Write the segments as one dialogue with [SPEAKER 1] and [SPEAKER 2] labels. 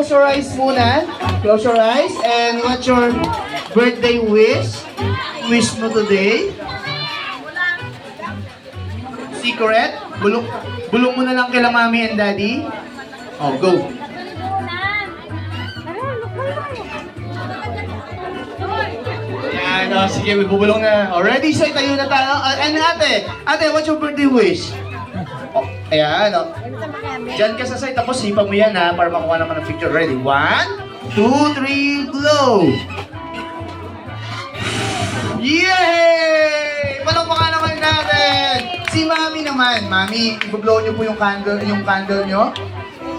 [SPEAKER 1] close your eyes muna. Close your eyes. And what's your birthday wish? Wish mo today? Secret? Bulong mo na lang kila mommy and daddy. Oh, go. Ayan, oh, sige, bubulong na. Already, so itayo na tayo. And ate, what's your birthday wish? Oh, ayan, oh. Diyan ka sa side, tapos sipa mo yan ha, para makuha naman ng picture. Ready? 1, 2, 3, blow! Yay! Palakpakan naman natin! Si Mami naman. Mami, i-blow nyo po yung candle nyo.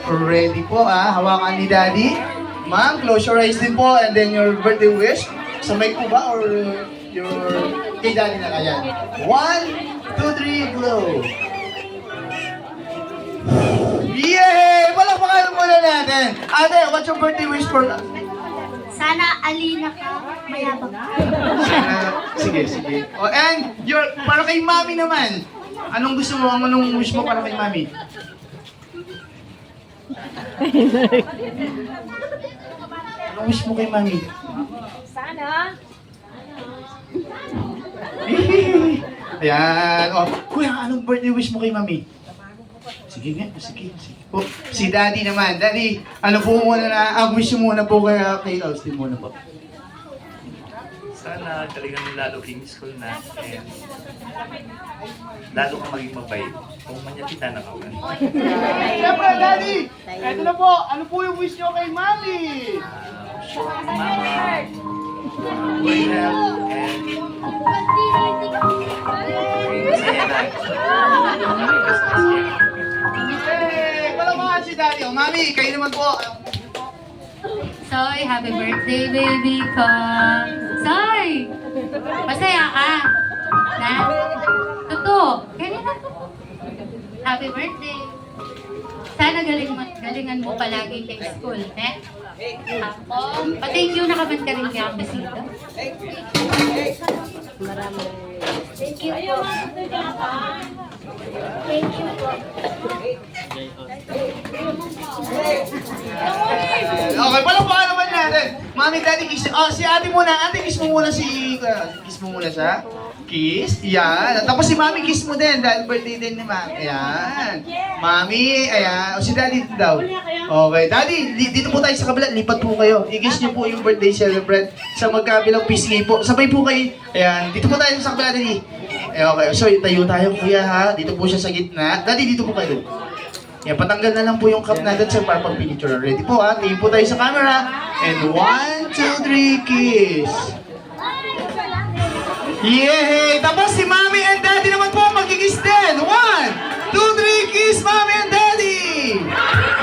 [SPEAKER 1] Ready po hawakan ni Daddy. Ma'am, close your eyes din po, and then your birthday wish. Sa mic po ba, or your kay Daddy na kaya? 1, 2, 3, blow! Yay! Palakpakan muna natin! Ate, what's your birthday wish for...
[SPEAKER 2] Sana alina ka, mayabang ka.
[SPEAKER 1] Sige. Oh, and para kay Mami naman. Anong gusto mo? Anong wish mo para kay Mami? Anong wish mo kay Mami?
[SPEAKER 2] Sana.
[SPEAKER 1] Ayan. Oh, kuya, anong birthday wish mo kay Mami? Sige. Oh, si Daddy naman. Daddy, ano po muna ang wish mo muna po kay Austin muna po?
[SPEAKER 3] Sana talagang lalo king school na and lalo kang maging mabait kung manyapitan ako.
[SPEAKER 1] Siyempre, Daddy! Eto na po. Ano po yung wish nyo kay Mami?
[SPEAKER 3] Mama, good health and masaya na.
[SPEAKER 1] Hey! Palamahan si Daddy. Oh, Mami, kayo naman po.
[SPEAKER 4] Soy, happy birthday, baby ko. Soy! Masaya ka. Na? Totoo. Ganyan na. Happy birthday. Sana galingan mo palagi kay school, eh? Ako, pa-thank you na kaman ka rin kaya bisita.
[SPEAKER 2] Thank you po. Thank you po.
[SPEAKER 1] Okay, palakpakan naman natin. Mami, Daddy, kiss. Oh, si ate muna. Ate, kiss mo muna kiss mo muna siya. Kiss. Yan. Tapos si Mami, kiss mo din. Dahil birthday din ni Mami. Ayan. Mami, ayan. O si Daddy daw. Okay. Daddy, dito po tayo sa kabila. Lipat po kayo. I-kiss niyo po yung birthday celebrant sa magkabilang pisngi po. Sabay po kayo. Ayan. Dito po tayo sa kabila, Daddy. Okay. So, tayo tayo, kuya, ha. Dito po siya sa gitna. Daddy, dito po kayo. Yan, patanggal na lang po yung cup natin sir para pag-picture. Ready po ha? Tingin po tayo sa camera. And 1, 2, 3, kiss! Yay! Tapos si Mami and Daddy naman po magkikiss din. 1, 2, 3, kiss Mami and Daddy!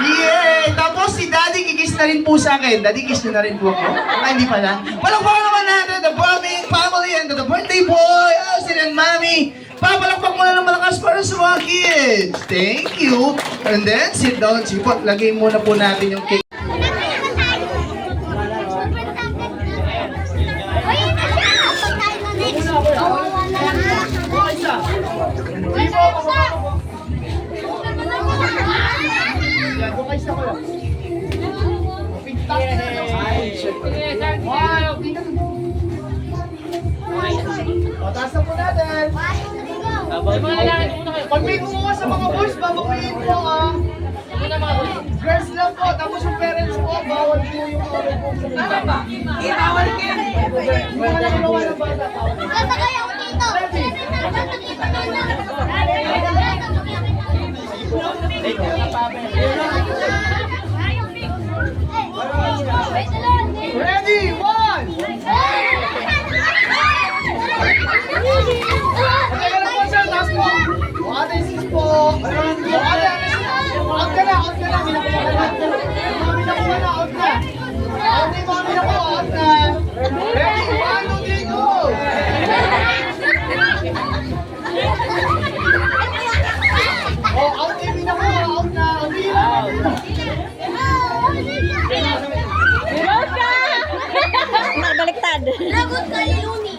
[SPEAKER 1] Yay! Tapos si Daddy kikiss na rin po sa akin. Daddy, kiss na rin po ako. Ay, hindi pala. Palakpakan naman natin the Bombing family and the birthday boy, Austin and Mami. Papalakpak mo na ng malakas para sa mga kids. Thank you. And then, sit down. Sige po, lagay muna po natin yung cake. O, taas na po natin. Pag may kumuha sa mga boys, babakuyin po girls lang po, tapos yung parents po, bawal po yung mga boys. Tama ba? Bawal ka. Hindi mo na ginawa ng bata.
[SPEAKER 2] Sasakay ako dito.
[SPEAKER 1] Ready? 1! Okay, lang po sir, taas po. O, ate, sis po. O, ate, out ka na. Mami na po, out na. Ate, mami na po, out na. Ready? 1, 2, 3, go! O, out na po, out na.
[SPEAKER 2] Baliktad. Lagot ka, Luni.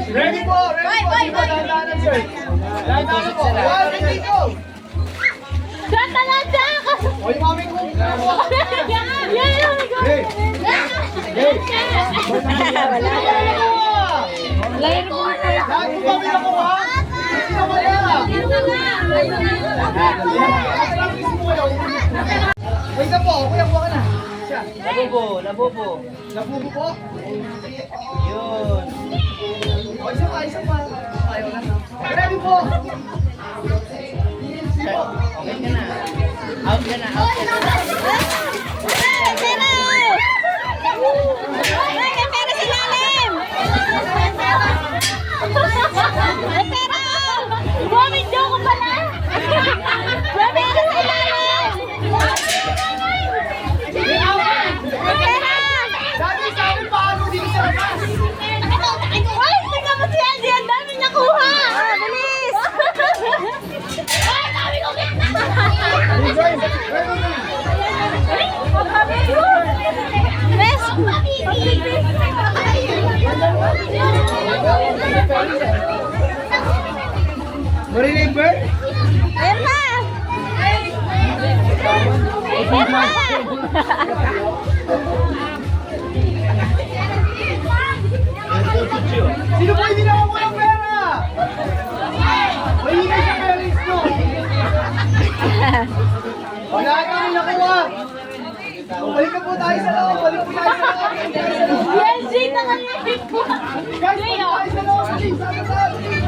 [SPEAKER 1] Ready po, ready po. Sige po, dahan-dahanan sir. Dahan-dahanan po. 1, 2, 3, go!
[SPEAKER 2] Gata na
[SPEAKER 1] Oy, mami ko. Hey! Lahat mo kami nakuha? Hindi na wala. Wait na po, kuya, kuha ka na. Siya. Labubo po? Yun. O, isa pa. Ayaw na. Ready po. Okay ka na. Out ka na. Dami sa amin paano dito sa labas? Marine Bird? Sino po hindi nakakuha ng pera? Mahina siya parents ko. Wala kami nakuha. Balik po tayo sa loob. Balik po tayo sa loob.
[SPEAKER 5] BLG na ngayon po.
[SPEAKER 1] Guys, balik tayo sa loob.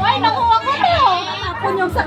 [SPEAKER 5] Ay, nakuha ko to. Ako yung sa